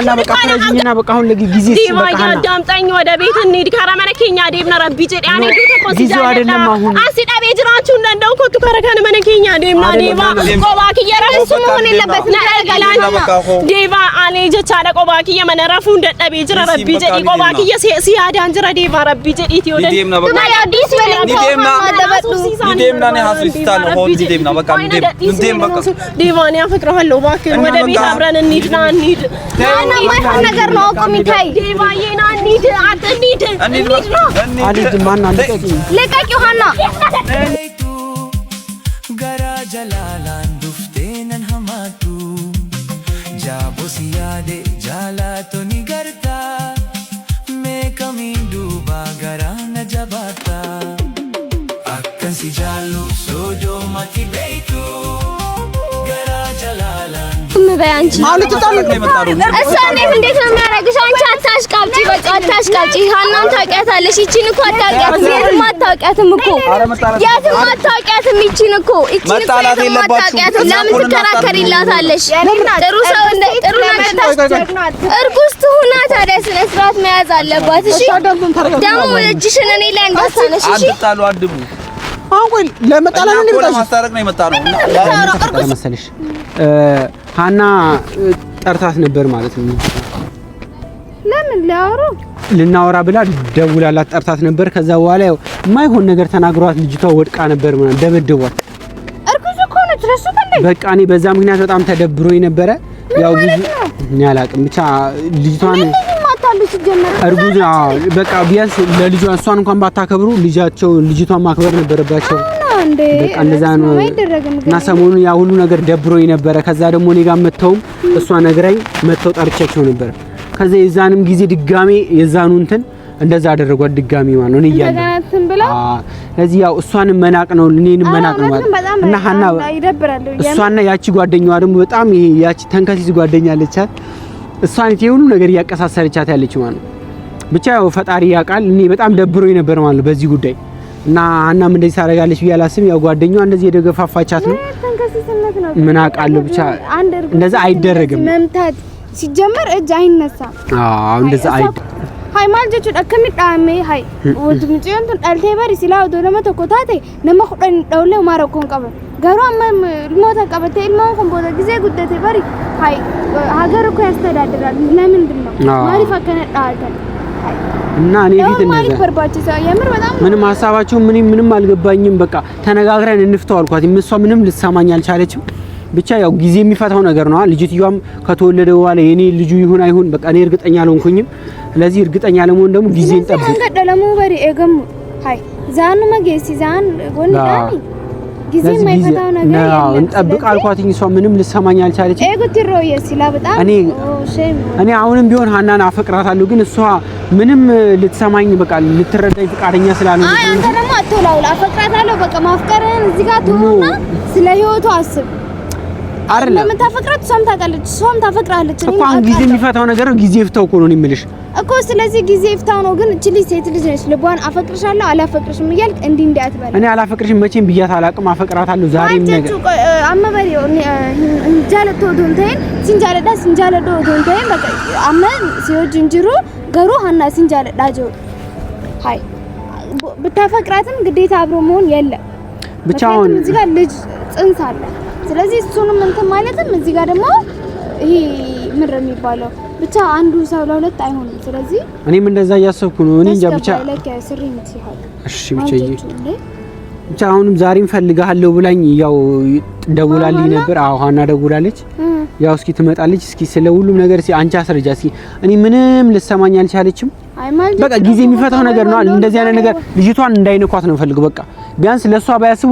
أنا بقى بقى هون لقي جزيز ديما قدام تاني وده بيت النيد كرامنا كينيا ديبنا ربي جد يعني بيت جزيزو أدنى ما هون أسيد أبي جرانشون لندو كنت كركان من كينيا ديما ديما قواكي يا رسومون اللي بس نرجع ديما أنا جتشارك قواكي يا من رفون ده أبي جرا ربي جد قواكي يا سيادة أنجرا ديما ربي جد إتيو ده ديما نحاسستان هون ديما بقى ديما نيا فكرة هلو باكر وده بيت أبران النيد نانيد أنا ما نجار نوكو ميتاي ديما ينا نيد النيد أنيد ما نانيد لكاك يوحنا gara jalalan duftenan hamatu jabo siyade jala to nigarta me kamindu bagara na jabata akkan si jalu sojo mati beitu gara jalalan በያንቺ አሁን ተጣሉ እሷን እንዴት ነው የሚያረግሽ? አንቺ አታሽቃብጪ፣ በቃ አታሽቃብጪ። ሀናን ታውቂያታለሽ፣ ይቺን እኮ አታውቂያትም። የትም አታውቂያትም እኮ የትም አታውቂያትም። ይቺን እኮ አታውቂያትም። ለምን ትከራከሪላታለሽ? ጥሩ ሰው እንደ ጥሩ ነገር ታስቸግሯት። እርጉዝ ትሁና ታዲያ ስነ ስርዓት መያዝ አለባት። እሺ ደግሞ እጅሽን እኔ ላይ እንዳታነሽ። እሺ አትጣሉ፣ አድቡ። አሁን ለመጣላ ነው እንደምታሽ ማስታረቅ ነው የመጣ ነው መሰለሽ ሃና ጠርታት ነበር ማለት ነው። ለምን ሊያወሩ ልናወራ ብላ ደውላላት ጠርታት ነበር። ከዛ በኋላ ያው የማይሆን ነገር ተናግሯት ልጅቷ ወድቃ ነበር ማለት ደበደቧት። እርጉዝ እኮ ነች ረሱት እንዴ? በቃ እኔ በዛ ምክንያት በጣም ተደብሮኝ ነበረ። ያው ብዙ እኔ አላቅም ብቻ ልጅቷን ማታለች ጀመረ እርጉዝ በቃ ቢያንስ ለልጇ እሷን እንኳን ባታከብሩ ልጅቷን ማክበር ነበረባቸው። በቃ እንደዛ ነው እና ሰሞኑን ያ ሁሉ ነገር ደብሮኝ ነበረ። ከዛ ደግሞ እኔ ጋር መተው እሷ ነግራኝ መተው ጠርቻቸው ነበር። ከዛ የዛንም ጊዜ ድጋሜ የዛኑ እንትን እንደዛ አደረጓት ድጋሜ ማለት ነው። እኔ ይያለ ስለዚህ ያው እሷንም መናቅ ነው እኔንም መናቅ ነው ማለት እና ሃና እሷና ያቺ ጓደኛዋ ደግሞ በጣም ይሄ ያቺ ተንከሲስ ጓደኛ አለቻት። እሷን ሁሉ ነገር ያቀሳሰረቻት ያለች ማለት ነው። ብቻ ያው ፈጣሪ ያውቃል። እኔ በጣም ደብሮኝ ነበር ማለት ነው በዚህ ጉዳይ እና ሃናም እንደዚህ ታደርጋለች ብዬ አላስብም። ያው ጓደኛዋ እንደዚህ የደገፋፋቻት ነው። ተንከሲስነት ነው ምን አውቃለሁ ብቻ እንደዛ አይደረግም። መምታት ሲጀመር እጅ አይነሳም። እንደዛ ሃይ ማልጀቹ ደከሚጣሜ ሃይ ወንድም ጽዮንቱን ዳልቴ ባሪ ሲላው ዶለመ ተኮታቴ ነማ ኹደን ዳውለ ማረኮን ቀበ ገሩ አመም ሞታ ቀበተ ኢልማን ኮምቦታ ጊዜ ጉደቴ ባሪ ሃይ ሀገር እኮ ያስተዳድራል። ለምንድን ነው ማሪፋ ከነዳልተ እና እኔ ፊት እንደዛ ምንም ሐሳባቸው ምንም አልገባኝም። በቃ ተነጋግረን እንፍተው አልኳት። እሷ ምንም ልትሰማኝ አልቻለችም። ብቻ ያው ጊዜ የሚፈታው ነገር ነው። ልጅቷም ከተወለደ በኋላ የኔ ልጁ ይሁን አይሁን በቃ እኔ እርግጠኛ አልሆንኩኝም። ስለዚህ እርግጠኛ ለመሆን ደግሞ ጊዜ እንጠብቅ። ከደለሙ በሪ ኤገሙ ሃይ ዛኑ መገሲ ዛን ጎንዳኒ ጊዜ የማይፈታው ነገር የለም። እንጠብቅ አልኳትኝ። እሷ ምንም ልትሰማኝ አልቻለችም። ኤጉትሮ የሲላ በጣም እኔ አሁንም ቢሆን ሃናን አፈቅራታለሁ፣ ግን እሷ ምንም ልትሰማኝ በቃ ልትረዳኝ ፍቃደኛ ስላልሆነች አይ አንተ ደግሞ አትውላውላ አፈቅራታለሁ በቃ ማፍቀርን እዚህ ጋር ትሆና ስለ ህይወቱ አስብ አይደለም። ለምን ታፈቅራት እሷም ታውቃለች፣ እሷም ታፈቅራለች። እኮ አሁን ጊዜ የሚፈታው ነገር ነው። ጊዜ ይፍታው እኮ ነው የምልሽ እኮ። ስለዚህ ጊዜ ይፍታው ነው። ግን እቺ ልጅ ሴት ልጅ ነች። ልቧን አፈቅርሻለሁ አላፈቅርሽም እያልክ እንዴ አትበል። እኔ አላፈቅርሽም መቼም ብያት አላቅም። አፈቅራታለሁ ዛሬም ነገር አመበሪው እንጃለቶ ዶንተን ሲንጃለዳ ሲንጃለዶ ዶንተን በቃ አመን ሲወጅንጅሩ ገሩ ሃና ሲንጃለዳ ጆ ሃይ ብታፈቅራትም ግዴታ አብሮ መሆን የለም። ብቻውን እዚህ ጋር ልጅ ጽንስ አለ። ስለዚህ እሱንም እንትን ማለትም እዚህ ጋር ደግሞ ይሄ ምር የሚባለው ብቻ አንዱ ሰው ለሁለት አይሆንም። ስለዚህ እኔም እንደዛ እያሰብኩ ነው። እኔ እንጃ ብቻ እሺ ብቻ አሁንም ዛሬም ፈልጋለሁ ብላኝ ያው ደውላልኝ ነበር። አዎ ሃና ደውላለች። ያው እስኪ ትመጣለች። እስኪ ስለ ሁሉም ነገር እስኪ አንቺ አስረጃ እስኪ። እኔ ምንም ልሰማኝ አልቻለችም። በቃ ጊዜ የሚፈታው ነገር ነው። እንደዚህ አይነት ነገር ልጅቷን እንዳይነኳት ነው ፈልገው። በቃ ቢያንስ ለሷ ባያስቡ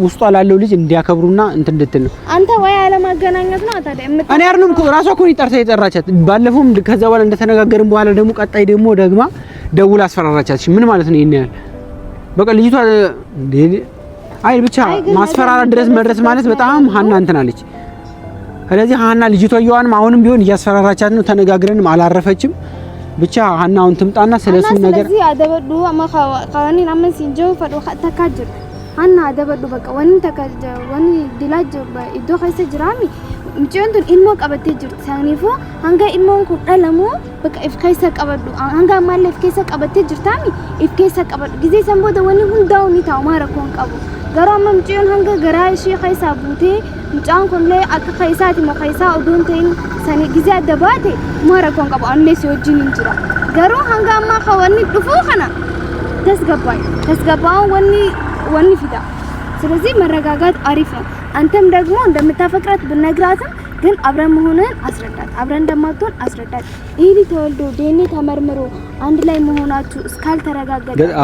ውስጧ ላለው ልጅ እንዲያከብሩና እንትን እንድትል ነው። አንተ ወይ አለማገናኘት ነው ታዲያ እኔ አይደለም እኮ ራሷ እኮ የጠራቻት ባለፈውም። ከዛ በኋላ እንደተነጋገርን በኋላ ደግሞ ቀጣይ ደግሞ ደግማ ደውላ አስፈራራቻት። ምን ማለት ነው? ይሄን በቃ ልጅቷ አይ ብቻ ማስፈራራት ድረስ መድረስ ማለት በጣም ሃና እንትን አለች። ስለዚህ ሃና ልጅቷ ይዋንም አሁንም ቢሆን እያስፈራራቻት ነው። ተነጋግረንም አላረፈችም። ብቻ ሀናውን ትምጣና ስለሱ ነገር ስለዚህ አደበዱ አማካዋኒ አመን ሲንጀው ፈዶ ተካጅር ሀና አደበዱ በቃ ወን ተካጀ ወን ዲላጅ በኢዶ ከይሰ ጅራሚ ምጭንቱን ኢሞ ቀበቴ ጅርት ሳኒፎ አንጋ ኢሞን ኩዳለሙ በቃ ኢፍከይሰ ቀበዱ አንጋ ማለ ኢፍከይሰ ቀበቴ ጅርታሚ ኢፍከይሰ ቀበዱ ጊዜ ሰንቦደ ወን ሁንዳውኒ ታው ማረኮን ቀቡ ገራም ምጭን አንጋ ገራይ ሺ ከይሳ ቡቴ ምጫን ኮንለ አከ ከይሳቲ ሞ ከይሳ ኦዶንቴን ሰኒ ጊዜ አደባቴ ማረኮን ቀቡ አንለ ሲወጂን እንጅራ ገሮ አንጋማ ከወኒ ድፉ ከና ተስገባው ወኒ ፊዳ ስለዚህ መረጋጋት አሪፍ ነው አንተም ደግሞ እንደምታፈቅራት ብነግራትም ግን አብረን መሆንን አስረዳት አብረን እንደማትሆን አስረዳት ይሄ ተወልዶ ዴኔ ተመርምሮ አንድ ላይ መሆናችሁ እስካልተረጋገጠ ድረስ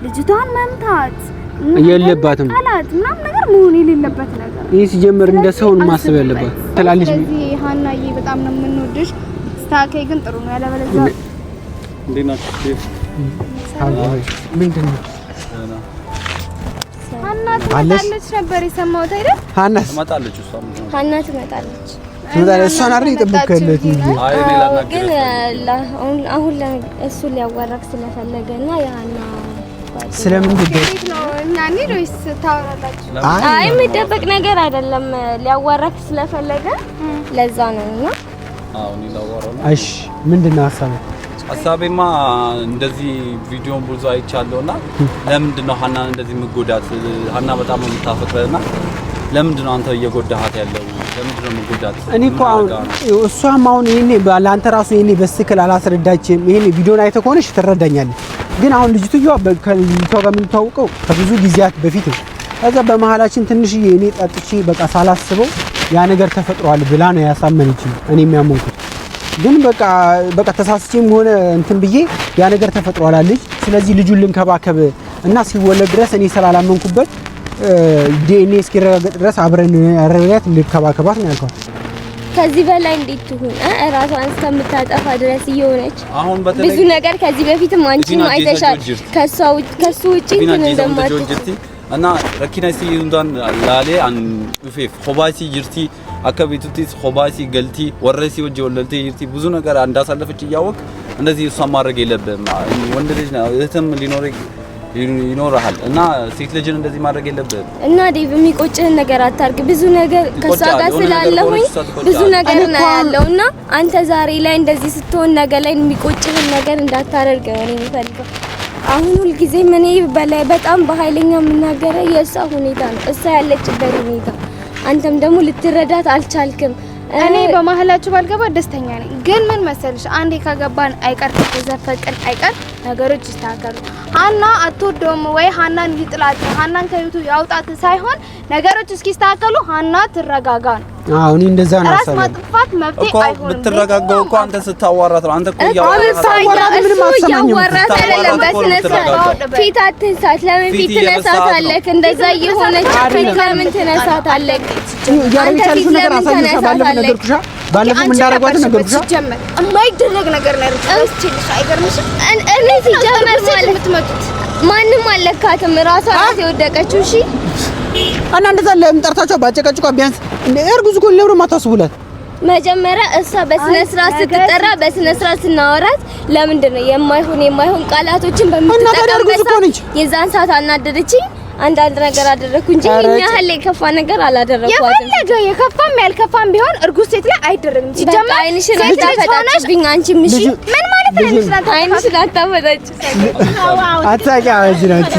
ልጅቷን መምታት የለባትም አላት ምናምን ነገር መሆን የሌለበት ነገር ይሄ ሲጀምር እንደ ሰውን ማሰብ ያለባት ትላለች ስለዚህ ሀናዬ በጣም ነው የምንወድሽ ስታከይ ግን ጥሩ ነው ያለበለዚያ እንዴናችሁ ምንድነው ሀና ትመጣለች ነበር የሰማሁት አይደል ሀና ትመጣለች እሷን አይደል ይጠብቀለት አይ ሌላ ነገር ግን አሁን እሱ ሊያዋራክ ስለፈለገና የሀና ስለምን ጉዳይ ነው እናኒ ሮይስ ታወራላችሁ አይ የሚደበቅ ነገር አይደለም ሊያዋራክ ስለፈለገ ለዛ ነውና አዎ ነው ላወራው እሺ ምንድነው ሐሳቤማ እንደዚህ ቪዲዮን ብዙ አይቻለውና ለምንድነው ሀናን እንደዚህ መጎዳት ሀና በጣም ነው የምታፈቅረውና ለምንድነው አንተ እየጎዳሃት ያለው ለምንድነው መጎዳት እኔ እኮ አሁን እሷም አሁን ይሄኔ ባላንተ ራሱ ይሄኔ በስክል አላስረዳችም ይሄኔ ቪዲዮን አይተ ከሆነሽ ትረዳኛለህ ግን አሁን ልጅቷ ከልጅቷ ጋር የምንታወቀው ከብዙ ጊዜያት በፊት ነው ከዛ በመሃላችን ትንሽዬ እኔ ጠጥቼ በቃ ሳላስበው ያ ነገር ተፈጥሯል ብላ ነው ያሳመነችኝ እኔ የሚያመንኩት ግን በቃ ተሳስቼም ሆነ እንትን ብዬ ያ ነገር ተፈጥሯል አለች ስለዚህ ልጁን ልንከባከብ እና ሲወለድ ድረስ እኔ ሰላላመንኩበት ዲኤንኤ እስኪረጋገጥ ድረስ አብረን አረጋጋት ልንከባከባት ነው ያልኳት ከዚህ በላይ እንዴት ትሁን ራሷን እስከምታጠፋ ድረስ እየሆነች አሁን በተለይ ብዙ ነገር ከዚህ በፊትም አንቺም አይተሻል ከሱ ውጪ እንትን እንደማትችል እና ረኪናሲ እንኳን ላሌ አን ኡፌፍ ሆባሲ ጅርቲ አከቢቱቲስ ሆባሲ ገልቲ ወረሲ ወጀ ወለልቲ ጅርቲ ብዙ ነገር እንዳሳለፈች ያወቅ እንደዚህ እሷ ማድረግ የለብም ወንድ ልጅ ነው እህትም ይኖርሃል እና ሴት ልጅን እንደዚህ ማድረግ የለብም እና ዴቭ የሚቆጭህን ነገር አታርግ ብዙ ነገር ከሷ ጋር ስላለሁኝ ብዙ ነገር ነው ያለውና አንተ ዛሬ ላይ እንደዚህ ስትሆን ነገር ላይ የሚቆጭህን ነገር እንዳታደርግ ነው የሚፈልገው አሁን ሁሉ ጊዜ ምን በላይ በጣም በኃይለኛ የምናገረ የእሷ ሁኔታ ነው እሷ ያለችበት ሁኔታ አንተም ደግሞ ልትረዳት አልቻልክም እኔ በመሐላችሁ ባልገባ ደስተኛ ነኝ ግን ምን መሰልሽ አንዴ ከገባን አይቀር ተዘፈቀን አይቀር ነገሮች ይስተካከሉ ሀና አትወደውም ወይ ሀናን ሊጥላት ሀናን ከቤቱ ያውጣት ሳይሆን ነገሮች እስኪስተካከሉ ሀና ትረጋጋ ነው አዎ እኔ እንደዛ ነው ራስ ማጥፋት መብቴ አይሆንም ብትረጋጋው እኮ አንተ ስታዋራት ነው አንተ እኮ ያዋራት ምንም አትሰማኝም ያዋራት አይደለም በስነስርዓት ፊት አትንሳት ለምን ፊት ትነሳታለህ እንደዛ እየሆነች ፊት ለምን ትነሳታለህ ያንቻልኩ ነገር አሳይሽ ባለፈው እንዳረጋት ነገርኩሽ ጀመር የማይደረግ ነገር ነው እርጥልሽ አይገርምሽም እኔ ሲጀመር ማለት የምትመጡት ማንንም አለካትም ራሷ ናት የወደቀችው እሺ እና እንደዛ ለምጠርታቸው ባጨቀጭቋ ቢያንስ እርጉዝ እኮ ለብሮ ማታስቡላት መጀመሪያ እሷ በስነ ስርዓት ስትጠራ በስነ ስርዓት ስናወራት ለምንድን ነው የማይሆን ቃላቶችን በምትጠቀምበት የዛን ሰዓት አናደደችኝ አንዳንድ ነገር አደረኩ እንጂ እኛ ያህል የከፋ ነገር አላደረኳትም የከፋም ያልከፋም ቢሆን እርጉዝ ሴት ላይ አይደረግም ሲጀመር አይንሽን አታፈጣጭብኝ አንቺ ምሽ ምን ማለት ነው አይንሽን አታፈጣጭ አታቂ አወጅናች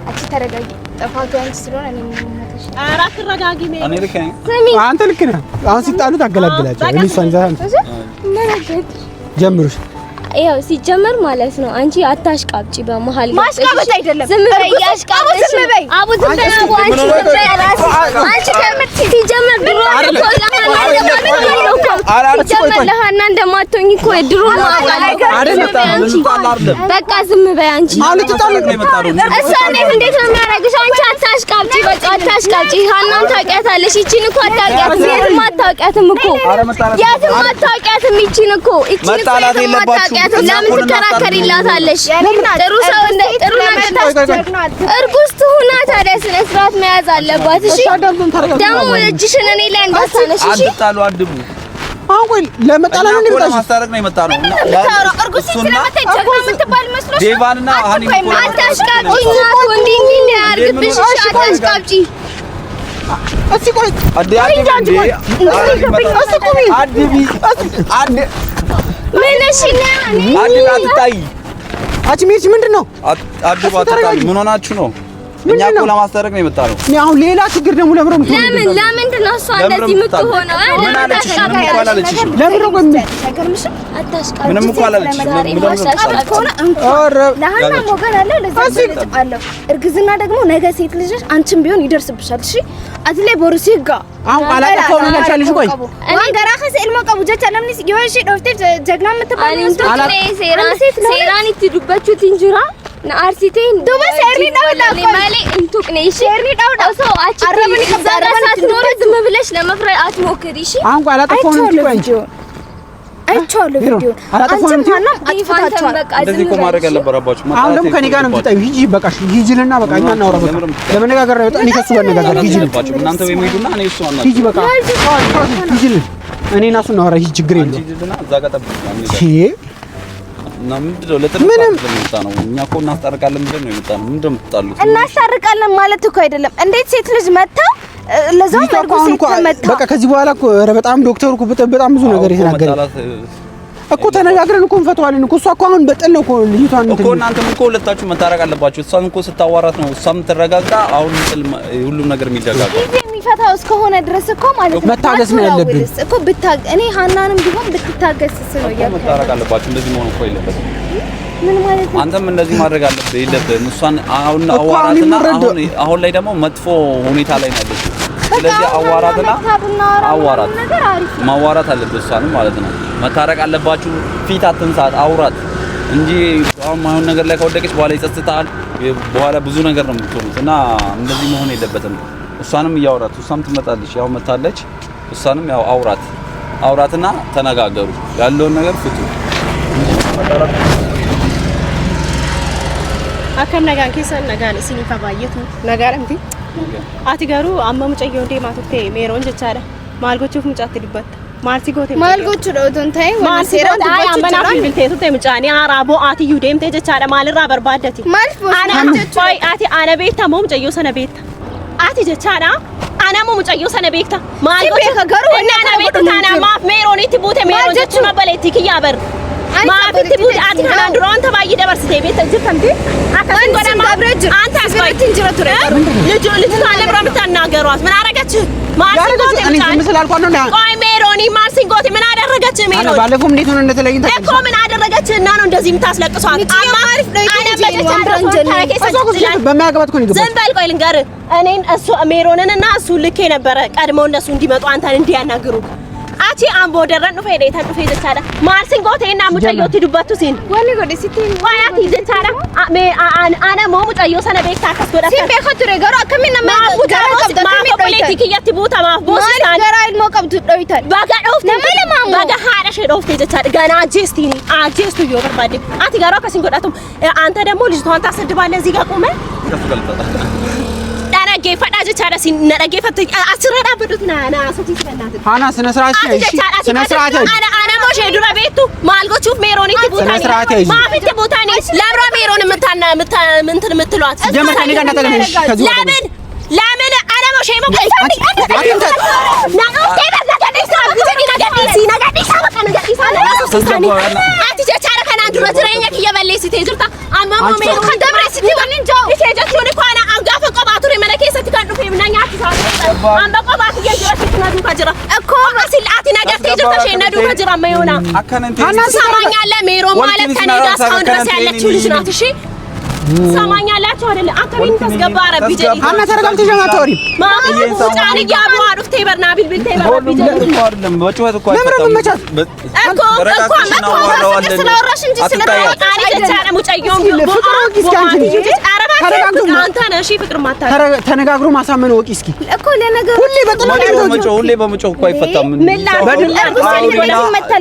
አቺ ተረጋጊ ጠፋቱ አንቺ ስለሆነ እኔ ምንነትሽ አራት ተረጋጊ ነኝ እኔ ልክ ነኝ አንተ ልክ ነህ አሁን ሲጣሉ ታገላግላቸው እኔ ሷንዛን ጀምሩሽ ያው ሲጀመር ማለት ነው አንቺ አታሽቃብጪ በመሃል ማሽቃበጥ አይደለም ዝም በይ ያሽቃበጥ ዝም በይ አቡ ዝም በይ አቡ አንቺ ዝም በይ አንቺ ከምት ሲጀመር ድሮ ለሀና እንደማትሆኝ እኮ ድሮ በቃ ዝም በይ አንቺ እሷ እንዴት ነው የሚያደርግሽ አንቺ አታሽቃብጪ በቃ አታሽቃብጪ ሀናን ታውቂያታለሽ ይቺን እኮ አታውቂያትም የትም አታውቂያትም እኮ የትም አታውቂያትም ይቺን እኮ መጣላት የለባችሁ ለምን ትከራከሪላታለሽ ጥሩ ሰው እንደ ጥሩ ነገር እርጉዝ ትሁና ታዲያ ስነ ስርዓት መያዝ አለባት እሺ ደግሞ እጅሽን እኔ ላይ እንዳታነሽ እሺ አትጣሉ አድቡ አሁን ለመጣላት ነው የመጣው ማስታረቅ ነው የመጣ ነው እርጉዝ ስለመጣች ጀግና የምትባል መስሎሽ ዴቫንና ሃኒ አታሽቃብጪ ወንዲኝ ያርግብሽ አታሽቃብጪ እስቲ ቆይ አዲ አትታይ አቺ ሜች ምንድነው አዲባ አትታይ ምን ሆናችሁ ነው እኛ እኮ ለማስታረቅ ነው የመጣ ነው እኔ አሁን ሌላ ችግር ደግሞ ለምን ለምንድን ነው እሷ እንደዚህ የምትሆነው ምን አለችሽ ለምን ነው አታሽቃብጪ ምንም እኮ አላለችሽ ለሃና ሞገር አለ ለዚህ አለ እርግዝና ደግሞ ነገ ሴት ልጅሽ አንቺም ቢሆን ይደርስብሻል እሺ አትሌ ቦርሲጋ አሁን ቃላታ ከሆነ ለቻልሽ ቆይ እኔ ገራኸ ሰልማ ቀቡጀቻ ለምን ይወሽ ዶፍቴ ጀግና የምትባል ሴራን ይትዱባችሁ ትንጅራ ናርሲቴን ዱበ ሴርኒ ዳውላ ማለ እንቱቅ ነይ ሴርኒ ዳውላ ሰው አቺ አረብኒ ከዛራሳት ኖር ዝም ብለሽ ለመፍረድ አትሞክሪ እሺ አሁን ቃላታ ከሆነ እንጂ አይቻለሁ ቪዲዮ አንቺ ማንም አጥፋታችኋል እንደዚህ እኮ ማድረግ ያለባችሁ አሁን ደግሞ ከኔ ጋር ነው የምትጣዩ ሂጂ በቃሽ ሂጂልና በቃ እኛ እናውራ በቃ ለመነጋገር ነው እኔ ከሱ ጋር ነጋገር ሂጂልባችሁ እናንተ በሚሄዱና እኔ እሱ አናውራ ሂጂ በቃ ሂጂል እኔ እና እሱ እናውራ ሂጂ ችግር የለውም ሂጂልና እዛ ጋር ጠብቁኝ እሺ እና ምንድነው ለጥርጣሬ ለምጣ ነው እኛ እኮ እናስታርቃለን ብለን ነው የመጣነው ምንድነው የምትጣሉት እናስታርቃለን ማለት እኮ አይደለም እንዴት ሴት ልጅ መታ ለዛው እርጉዝ ሴት መታ በቃ ከዚህ በኋላ እኮ በጣም ዶክተሩ እኮ በጣም ብዙ ነገር የተናገረ እኮ ተነጋግረን እኮ እንፈተዋለን እኮ እሷ እኮ አሁን በጥል ነው እኮ ልጅቷን እኮ እናንተም እኮ ሁለታችሁ መታረቅ አለባችሁ እሷን እኮ ስታዋራት ነው እሷም ተረጋግጣ አሁን ሁሉም ነገር የሚደጋጋ የሚፈታው እስከሆነ ድረስ እኮ ማለት ነው መታገስ ነው ያለብን እኮ እኔ ሃናንም ቢሆን ብትታገስስ ነው ያለው መታረቅ አለባችሁ እንደዚህ መሆን እኮ የለበትም ምን ማለት ነው አንተም እንደዚህ ማድረግ አለብህ የለብህም እሷን አሁን አዋራትና አሁን ላይ ደግሞ መጥፎ ሁኔታ ላይ ነው ያለችው ስለዚህ አዋራትና አዋራት ማዋራት አለብህ እሷንም ማለት ነው መታረቅ አለባችሁ ፊት አትንሳት አውራት እንጂ አሁን ማይሆን ነገር ላይ ከወደቀች በኋላ ይጸጽታል በኋላ ብዙ ነገር ነው የምትሆኑት እና እንደዚህ መሆን የለበትም እሷንም ያውራት እሷም ትመጣለች ያው መታለች እሷንም ያው አውራትና ተነጋገሩ ያለውን ነገር ፍቱ አከም ነጋን ከሰን ነጋን ሲኒፋ ባየቱ ነጋረምቲ አቲ ጋሩ አመሙ ጨየው እንደ ማቱቴ ሜሮን ጀቻለ ማልጎቹፍ ሙጫት ዲበት ማልቲ ጎቴ ማልጎቹ ዶንታይ ወን ሴራን አይ አመና ፊልቴቱ ተምጫኒ አራቦ አቲ ዩዴምቴ ጀቻለ ማልራ በርባደቲ አና ፋይ አቲ አነ ቤታ ሞም ጨየው ሰነ ቤታ አቲ ጀቻና አና ሞም ጨየው ሰነ ቤታ ማልጎቹ ከገሩ እና አና ቤታ ታና ማፍ ሜሮን ኢቲ ቦቴ ሜሮን ጀቹ ማበለቲ ክያበር ማፍቲ ቡት አቲ ካና ድሮን ተባይ ደበርስቴ ቤት ጅተምቲ አካን ጎዳ ማብረጅ አንተ አስባይ ትንጅረቱ ነው ልጅ ታለብራ ምታናገሯት ምን አረጋች ማርሲንጎት ቆይ ሜሮኒ ማርሲንጎት ምን አደረገች ሜሮኒ ባለፈው እንዴት ሆነ እንደተለይን እኮ ምን አደረገች እና ነው እንደዚህ የምታስለቅሷት አማሪፍ ነው በማያገባት እኮ ነው ዝም በል ቆይ ልንገርህ እኔን እሱ ሜሮንንና እሱ ልኬ ነበረ ቀድመው እነሱ እንዲመጡ አንተን እንዲያናግሩ አቺ አምቦ ደረን ነው ፈይደ ታጥፎ ይዘቻለ ማርሲንጎቴና ሙጨዮት ዱባቱ ሲን ወኒ ጎዴ ሲቲ ዋያት ይዘቻለ አነ ሞ ሙጨዮ ሰነ ቤታ ከስጎዳ ሲምቤ ኸቱሬ ገሩ አከሚና ፖለቲክ ያትቡታ ማቦስታን ገራል ሞቀብቱ ዶይታል ባጋ ዶፍት ባጋ ሃዳሽ ዶፍት ይዘቻለ ገና ጀስቲኒ አጀስቱ ይወርባዲ አቲ ጋራ ከሲንጎዳቱም አንተ ደግሞ ልጅቷን ታሰድባለህ እዚህ ጋር ቆመ ዳራጌ ፈዳጅ ቻዳ ሲነረጌ ፈት አስረዳ በዱትና ና አሰቲ ስለናት ሃና ስነ ስርዓት ስነ ስርዓት አና ሞሼ ዱራ ቤቱ ማልጎቹ ሜሮኒ ትቡታ ማፊት ትቡታኒ ለብራ ሜሮን ምታና ምንትን ምትሏት ጀመከኒ ጋር ተተለሽ ከዚህ ለምን አና ሞሼ ሞከይ ና ኦስቴ በዛከዲሳ ነገዲሳ በቃ ነገዲሳ አቲ ቻዳ ከና ዱራ ትረኛ ከየበለሲ ተጅርታ አማሞ ሜሮ ከደብረ ሲቲባልን ጆ እቴጀት ሆነ ኳና አንጋፈ ቆባቱሪ መለከ ሰትካዱ ፈምናኛ አትሳለ አንባ ቆባት የጀራ ሲትናዱ ከጅራ እኮ ሲላቲ ነገር ተጅርታ ሸነዱ ከጅራ ማይሆና ሰማኛለ ሜሮ ማለት ከኔ ጋር እስካሁን ድረስ ያለችው ልጅ ናት እሺ ሰማኛላችሁ አይደለ አከሚን ተስገባረ ቢጀዲ አና ተረጋግተሽ ማታወሪ ማሙ ጫን ያቡ አዱፍቴ በርናቢል ቢልቴ በርናቢል አይደለም በጩኸት እኮ እኮ ስለወራሽ እንጂ ስለታወቃኒ ተቻለ ሙጨዮም አንተ ነሽ ፍቅር ማታ ተነጋግሮ ማሳመን ወቂ እስኪ እኮ ለነገሩ ሁሌ በመጮህ እኮ አይፈታም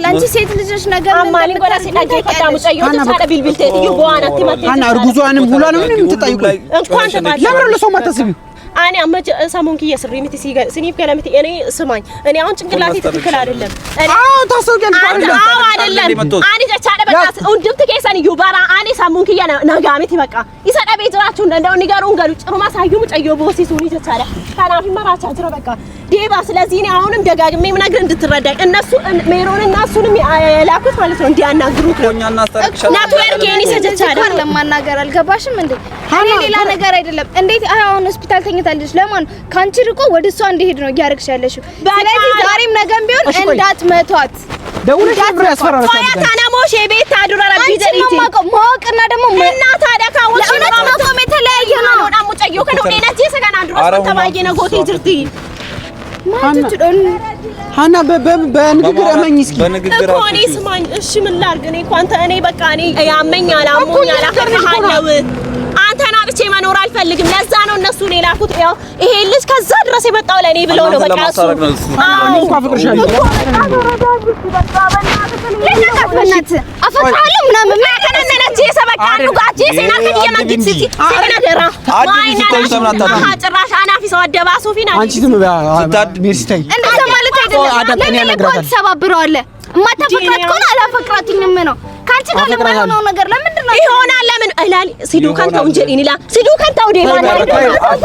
አንቺ ሴት ልጅሽ ነገር አማሊ ጎዳ ሲዳጀ ፈታ ሙጨዮም ተቻለ ቢልቢልቴ ይዩ በዋና ትመጣ አና እርጉዟንም ሁሏንም ምን የምትጠይቁ እንኳን ተባለ ለምን ለሰው ማታስቢ أنا أما سامون كي يسري متى سنيف كلامتي أنا سمعي أنا عن شنقلاتي تذكر عدلهم تاسوق عدلهم أنا جت على بس ونجبت كيس أنا يبارا أنا سامون كي أنا نجامتي بقى يصير أبي تراتون ده ونجارون قالوا روما سايوم تأيوب وسيسوني جت على كان في مرة تجرا بقى دي بس لازيني عونم دقاق مي من أقرن تتردد الناس ميرون الناس سونم لاكوت مالتهم دي أنا جروب ناتوير كيني سجت على لما نجار الجباش من دي هني لا نجار يدلب عندي أنا هوسبيتال تيجي تلش لمن كانشي ركو ودي سوان دي هيدرو جارك شالشوا سلازي زاريم نجام بيون إندات متوات دولة شبر أسفر فيا أنا موش بيت تادور ربي جريتي ما كنا دم الناس هذا كاوش لا أنا ما كم تلاقي أنا متأيو كانوا لينا جيسا كان أدرس تبايجنا قوتي جرتي ما تدرون هانا بنقدر أمانيسكي كوني سمان إيش من لارجني كوانت أنا بكاني يا مني على أموني على كرهان أنت أنا بتشي ما نور الفلق منزانو الناس لا كنت إيه ليش كزاد راسي بتطاولني بلونه بكاسو أنا كافر شالي ليش كافرنات أفكارهم نام ما كان أنا جيسا بكانو قاعدين أنا كذي ما جيت سيتي سينا درا ما أنا راش أنا في سواد دباسو فينا أنت تم بقى ميرستي أنت زمالك هيدا لا يكون سبب برولة ما تفكرت كون على فكرتي منه كانت قال ما يهونو نجار لا من إيه هون لا من إلالي سيدو كان تونجريني لا سيدو كان تودي بانا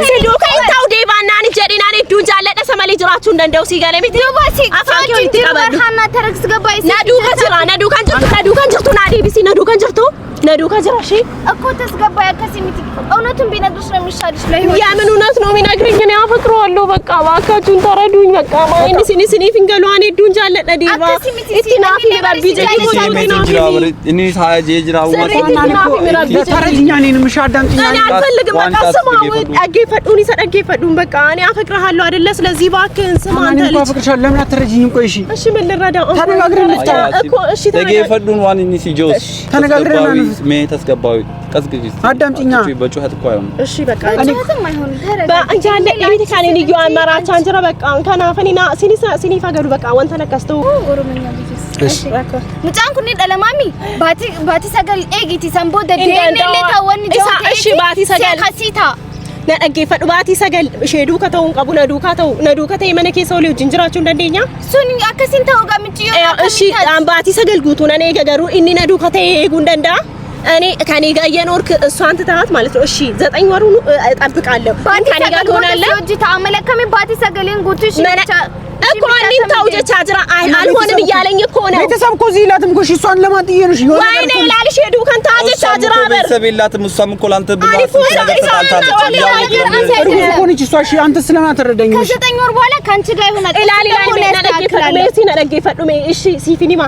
سيدو كان تودي بانا أنا جرينا أنا دون جالة سمالي جراتون دندو سيجالي متى بس أفكر أنت برهنا تركس جبايس نادو كان جرتو نادي بس نادو كان جراشي أكو تسجبايا كسيمتي أو نتم بينادوش رمشارش لا يا منو ناس نومي ناقرين جنيه أفكروا اللو بقى واقع جون ترى دون بقى ما إني سني فينجلو أنا دون جالة نادي با إتنا في ربي جدي إني ساعة جيجرا ترى جيني مش عدم أنا أفلق بقى سما أجيفت أوني صار أجيفت دون بقى أنا أفكر هالو هذا اللي سلزي باكن سما أنا ما أفكر شال لم نترجيهم كوي شيء إيش من الرداء ترى ناقرين أكو إيش ترى أجيفت دون وان إني سيجوس ترى ناقرين مي تسكباوي كسكجيس عدم تينا بچو هات كويون إيش بقى أنا ما يهون بقى جالة إيه تكاني نيجوا عن مرة تانجرا بقى كنا فنينا سيني فاجرو بقى وانت نكستو متان كوني دلمامي باتي سجل إيجي سامبو ددين اللي تاوني جوا إيش باتي سجل خسيتها نأجي باتي سجل شيدو كتاون قبو ندو كتاي منك يسولي وجنجرا شون دنيا سوني أكسين تاوغا متيو إيش باتي سجل قطونا نيجا جرو إني ندو كتاي جوندندا أنا كاني جاي نورك سوانت تاعت مالته إشي زاد أي ورونو أبقى على كاني جا كونا لا جيت عملك كم باتي سجلين قطوشي أكو أني تاوجة تاجرا ألوان بيالين يكونه ቤተሰብ ኮዚ ላትም ኮሽ እሷን ለማጥየንሽ ይሆነ ወይኔ ላልሽ ሄዱ ከንታጀ ታጅራ በር ሰብላትም እሷም እኮ ላንተ ብሏት ኮንቺ እሷሽ አንተ ስለማትረዳኝ ከ9 ወር በኋላ ካንቺ ጋር ይሆናል ኢላሊ ላይ ነደገ ፈዱሜ እሺ ሲፊኒማ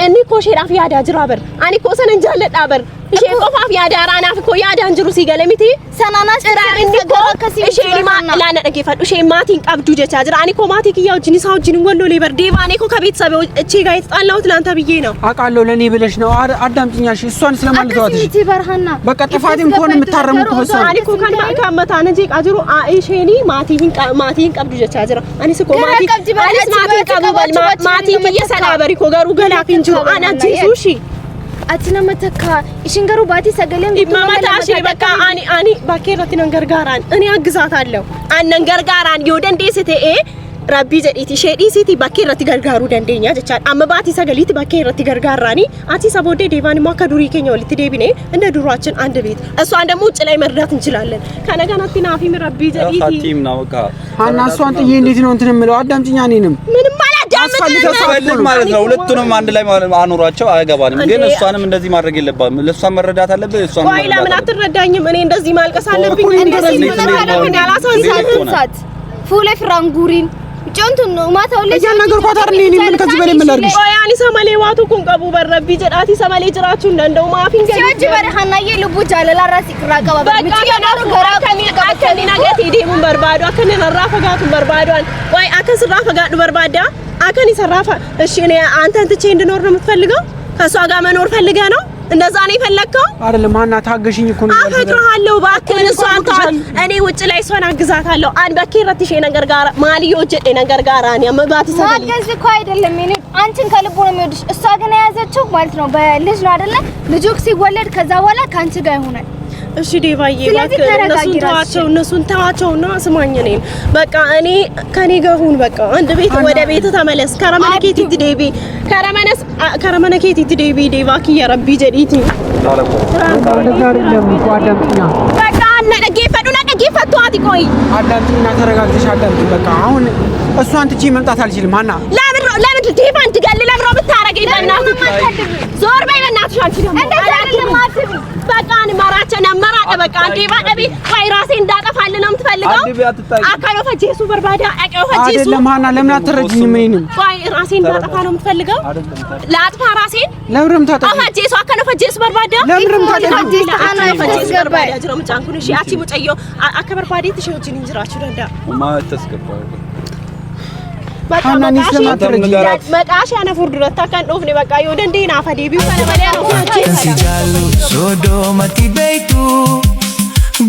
እኒ ኮሽ ራፍ ያዳ ጅራ በር አኒ ኮ ሰነንጃለ ዳበር እሺ ቆፋፍ ያዳ ራናፍ ኮ ያዳ እንጅሩ ሲገለሚቲ ሰናና ጭራር እንዲኮ እሺ ሊማ ላነደገ ፈዱ እሺ ማቲን ቀብዱ ጀቻ ጅራ አኒ ኮ ማቲ kiyaው ጅኒሳው ጅን ወሎ ሌበር ዴቫኔ ኮ ከቤተሰብ እቺ ጋር የተጣላሁት ላንተ ብዬ ነው አቃለው ለኔ ብለሽ ነው አዳምጪኛሽ እሷን ስለማልተዋትሽ አክሲቲ በርሃና በቃ ጥፋቴም ሆነ የምታረሙ ከሆነ አኒ ኮ ካን ማካመታ ነጂ ቃጅሩ አይሼኒ ማቲን ቀብዱ ጀቻ ጅራ አኒ ስኮ ማቲ አኒስ ማቲ ቀብበል ማቲ ከየሰላበሪ ኮ ጋሩ ገላ ፊንጅሩ አናጂሱሺ አትና መተካ ኢሽንገሩ ባቲ ሰገለን ማማታሽ በቃ አኒ ባኬራቲ ነንገርጋራን እኔ አግዛታለሁ አነንገርጋራን ዮደንዴስቴ ረቢ ጀዲቲ ሼዲሲቲ ባኬራቲ ገርጋሩ ደንዴኛ ጀቻ አመባቲ ሰገሊት ባኬራቲ ገርጋራኒ አቲ ሰቦዴ ዴቫን ማካ ዱሪ ኬኛው ልትዴቢኔ እንደ ዱሯችን አንድ ቤት እሷን ደግሞ ውጭ ላይ መርዳት እንችላለን ከነገናቲ ናፊም ረቢ ጀዲቲ ሀቲም ነው በቃ አና እሷን ጥዬ እንዴት ነው እንትን የምለው አዳምጪኛ እኔንም ምንም አላዳምጥም ማለት ነው ሁለቱንም አንድ ላይ አኑሯቸው አያገባንም ግን እሷንም እንደዚህ ማድረግ የለባም ለሷ መረዳት አለበት እሷን ወይ ለምን አትረዳኝም እኔ እንደዚህ ማልቀስ አለብኝ እንደዚህ ምን ያላሳንሳት ፉለ ፍራንጉሪን ጆንቱ ነው ማታው ለጂ ነገርኳት አይደል እኔ ምን ከዚህ በላይ ምን ላድርግሽ ያኒ ሰማሌ ዋቱ ኩንቀቡ በረቢ ጀዳቲ ሰማሌ ጅራቹ እንደው ማፊን ገ ሲወጅ በረሃና የልቡ ጃለላ ራስ ይቅራቀባ በቃ ያናሩ ገራ ከኒ ነገት ዲሙን በርባዶ አከነ ነራፈጋቱ በርባዶን ወይ አከን ስራፈጋዱ በርባዳ አከን ይሰራፋ እሺ እኔ አንተን ትቼ እንድኖር ነው የምትፈልገው ከሷ ጋር መኖር ፈልገ ነው እንደዛ ነው የፈለከው አይደለም ማና ታገሽኝ እኮ ነው አፈቅርሃለሁ ባክን እሷን ታል እኔ ውጭ ላይ እሷን አግዛታለሁ አን በከረትሽ ነገር ጋር ማልዮ ጀዴ ነገር ጋር አን ያመባት ሰደል ማገዝ እኮ አይደለም እኔ አንቺን ከልቡ ነው የሚወድሽ እሷ ግን የያዘችው ማለት ነው በልጅ ነው አይደለ ልጅ ሲወለድ ከዛ በኋላ ካንቺ ጋር ይሆናል እሺ ዴቫዬ እባክህ እነሱን ተዋቸውና ስማኝ እኔን በቃ እኔ ከኔ ጋር ሁን በቃ አንድ ቤት ወደ ቤት ተመለስ ከረመነኬት ዲዴቢ ከረመነኬት ዲዴቢ ዴቫኪ ያረቢ ጀዲቲ በቃ ነጌፈቱ አትቆይ አዳምጪና ተረጋግተሽ አዳምጪ በቃ አሁን እሷን ትቼ መምጣት አልችልም አና ለምን ዴቫን ትገልል ለብሮ ብታረገኝ በእናትህ ዞር በይ በእናትሽ አንቺ ደግሞ በቃ ማራቸና ማራቀ በቃ ዴቫ አቢ ወይ ራሴ እንዳጠፋል ነው የምትፈልገው አካሎ ፈጄሱ በርባዳ አቀው ፈጄሱ አይደለም ሃና ለምን አትረጂኝ ምንም ወይ ራሴ እንዳጠፋ ነው የምትፈልገው ላጥፋ ራሴ ለምንም ታጠፋ ፈጄሱ አካሎ ፈጄሱ በርባዳ ለምንም ታጠፋ ሃና ፈጄሱ በርባዳ ጅሮ ምጫንኩን እሺ አቺ ሙጨዮ አከበር ባዲ ትሽውጂን እንጅራችሁ ደንዳ ተስከባው በቃ መቃሽ ያነ ፉርዱረታ ካን ዶፍኔ በቃ ይወደንዴና ፈዴቢው ከነበለ ነው ሲጃሉ ሶዶመቲ ቤቱ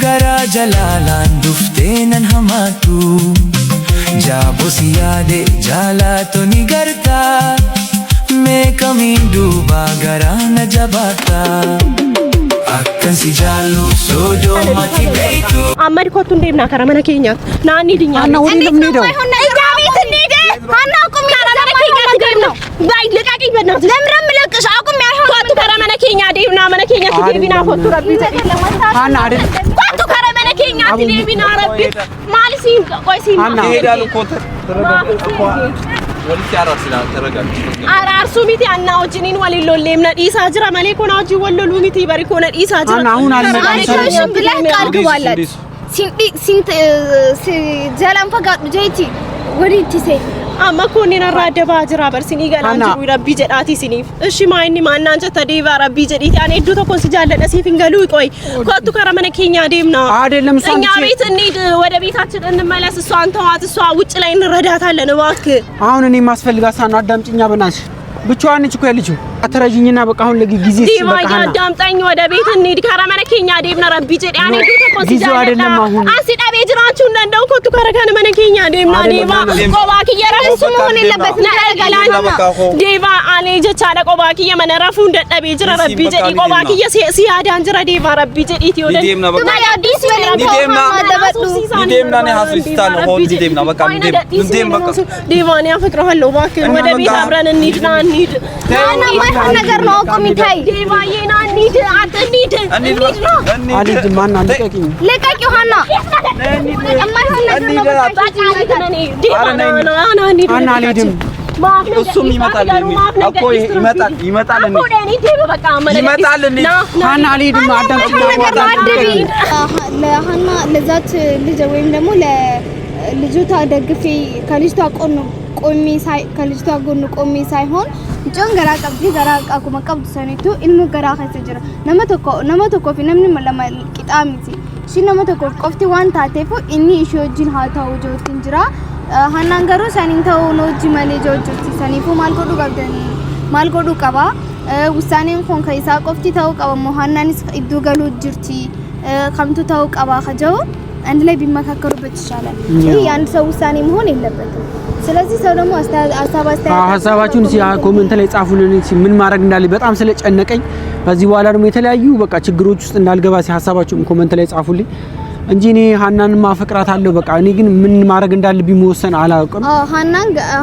ገራ ጀላላን ዱፍቴነን ሀማቱ ጃቦ ሲያዴ ጃላቶኒ ገርታ ሜከሚን ዱባ ገራነ ጀባታ አከን ሲጃሉ ሶዶመቲ ቤቱ አመድ ኮቱ እንደምና ከረመነ ኬኛት ናኒ ድኛ አና ወዲ ለምኔደው ሃና ቁም ያረጋግጥ ነው ባይ ለቃቂኝ በእናትህ ለምረም ለቅሽ አቁም ያልሆነ ኮቱ ከረመነ ኬኛ ዴብና መነኬኛ ትዴቢና ኮቱ ረቢ ሃና አይደል ኮቱ ከረመነ ኬኛ ትዴቢና ረቢ ማልሲን ቆይሲን ይሄዳል ኮቱ ወልቲ አራስላ ተረጋግ አራርሱ ሚቲ አናውጂኒን ወሊሎ ለምና ዲሳ ጅራ ማሌኮና ወጂ ወለሉ ሚቲ በሪኮና ዲሳ ጅራ አና አሁን አልመጣም ብለህ ቃል ግባላት ሲንት ጀላን ፈጋዱ ጀይቲ ወዲቲ ሴ አማኮኔና ራደባ ጅራ በርሲኒ ገላንቹ ረቢ ጀዳቲ ሲኒፍ እሺ ማይኒ ማናንቸ ተዴባ ረቢ ጀዲቲ አኔ ዱቶ ኮንሲጃለ ደሲፊንገሉ ይቆይ ኮቱ ከረመነ ኬኛ ዴምና አይደለም ሷን እኛ ቤት እንሂድ ወደ ቤታችን እንመለስ እሷን ተዋት እሷ ውጭ ላይ እንረዳታለን እባክህ አሁን እኔ ማስፈልጋት ሳና አዳምጪኛ በናትሽ ብቻዋን እኮ ያለችው አትረጂኝና በቃ አሁን ለጊዜ ሲበቃ አዳምጣኝ ወደ ቤት እንሂድ ከረመነ ኬኛ ዴምና ረቢ ጀዲ አኔ ዱቶ ኮንሲጃለ አይደለም አሁን አሲዳ ቤጅራችሁ እንደው ኮቱ ከረከነ መነ ኬኛ ዴምና ዴባ ቆባኪ የራሱ መሆን የለበት ነገላን ዴባ አኔ ጀቻለ ቆባኪ የመነረፉ እንደጠቤ ጅራ ረቢ ጀዲ ቆባኪ ሲያዳን ጅራ ዴባ ረቢ ጀዲ ይወደ ዲዴምና በቃ አዲስ ወለንቶ ዲዴምና ነው ሀስስታን ሆን ዲዴምና በቃ ዲዴም በቃ ዲቫን ያፈቅረዋለሁ እባክህ ወደ ቤት አብረን እንሂድና እንሂድ ሃና ማይሆን ነገር ነው አቁም ይታይ ዲቫዬና እንሂድ አትንሂድ አልጅ ማን አልቀቂኝ ለቃቂው ሃና ማይሆን ነገር ነው ሃና አልሄድም እሱም ይመጣል እኮ ይመጣል ሃና አልሄድም አዳምጪኝ ለሃና ለዛት ልጅ ወይም ደግሞ ለልጅቷ ደግፌ ከልጅቷ ከልጅቷ ጎን ቆሜ ሳይሆን ጆን ገራ አኩማ ቀብዱ ሰኔቱ ኢልሙ ገራ ከሰጀራ ነመተኮ ፊ ነምን መለማ ቂጣሚቲ ሺ ነመተኮ ቆፍቲ ዋን ታቴፉ ኢኒ ኢሾጂን ሃታው ጆቲን ጅራ ሃናን ገሩ ሰኒንተው ኖጂ ማሌ ጆጆቲ ሰኒፉ ማልጎዱ ቀባ ውሳኔን ኮን ከይሳ ቆፍቲ ታው ቀባ ሞሃናንስ ኢዱ ገሉ ጅርቲ ከምቱ ታው ቀባ ከጀው አንድ ላይ ቢመካከሩበት ይሻላል ይሄ አንድ ሰው ውሳኔ መሆን የለበትም ስለዚህ ሰው ደግሞ ሀሳባችሁን ኮሜንት ላይ ጻፉልን ምን ማድረግ እንዳለ በጣም ስለጨነቀኝ ከዚህ በኋላ ደግሞ የተለያዩ በቃ ችግሮች ውስጥ እንዳልገባ ሀሳባችሁን ኮሜንት ላይ ጻፉልኝ እንጂ እኔ ሃናን ማፈቅራት አለው በቃ እኔ ግን ምን ማድረግ እንዳለብኝ መወሰን አላውቅም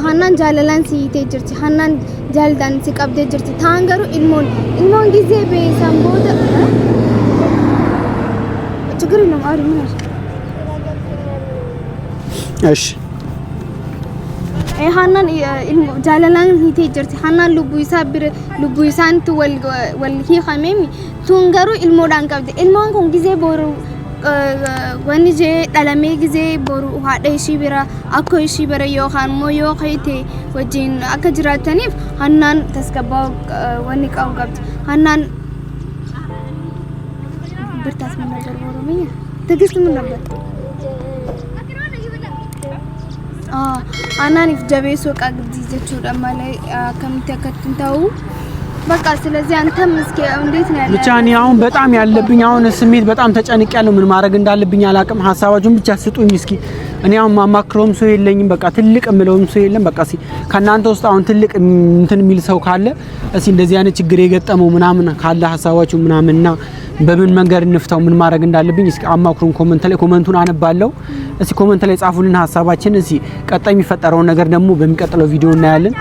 ሃናን ጃለላን ሲቴ ጅርቲ ሃናን ጃልዳን ሲቀብደ ጅርቲ ታንገሩ ኢልሞን ጊዜ በሰምቦት ችግር ነው አሪ ምን እሺ ሃናን ጃለላን ሂቴ ጅርቲ ሃናን ልቡ ይሳንት ወልሂ ኸሜሚ ቱንገሩ ኢልሞዳን ቀብደ ኢልሞን ኮን ጊዜ ቦሩ ወንጄ ዳላሜ ጊዜ ቦሩ ሃደ ሺቢራ አኮ ሺቢራ ዮሃን ሞ ዮኸይቴ ወጂን አከጅራተኒፍ ሃናን ተስከባው ወኒ ቃው ቀብደ ሃናን ብርታስ ምን ነገር ቦሩሚ ትግስት ምን ነበር አናኒፍ ጀቤሶ ቃግዲ ዘቹ ደማላይ ከምተከትንታው በቃ ስለዚህ አንተም እስኪ እንዴት ነው ያለው ብቻ እኔ አሁን በጣም ያለብኝ አሁን ስሜት በጣም ተጨንቄያለሁ ምን ማድረግ እንዳለብኝ አላቅም ሐሳባችሁን ብቻ ስጡኝ እስኪ እኔ አሁን ማማክረውም ሰው የለኝም በቃ ትልቅ ምለውም ሰው የለም በቃ ከናንተ ውስጥ አሁን ትልቅ እንትን የሚል ሰው ካለ እስኪ እንደዚህ አይነት ችግር የገጠመው ምናምን ካለ ሐሳባችሁ ምናምንና በምን መንገድ እንፍታው ምን ማድረግ እንዳለብኝ እስኪ አማክሩን ኮሜንት ላይ ኮሜንቱን አነባለሁ እስኪ ኮሜንት ላይ ጻፉልን ሐሳባችን እስኪ ቀጣይ የሚፈጠረው ነገር ደግሞ በሚቀጥለው ቪዲዮ እናያለን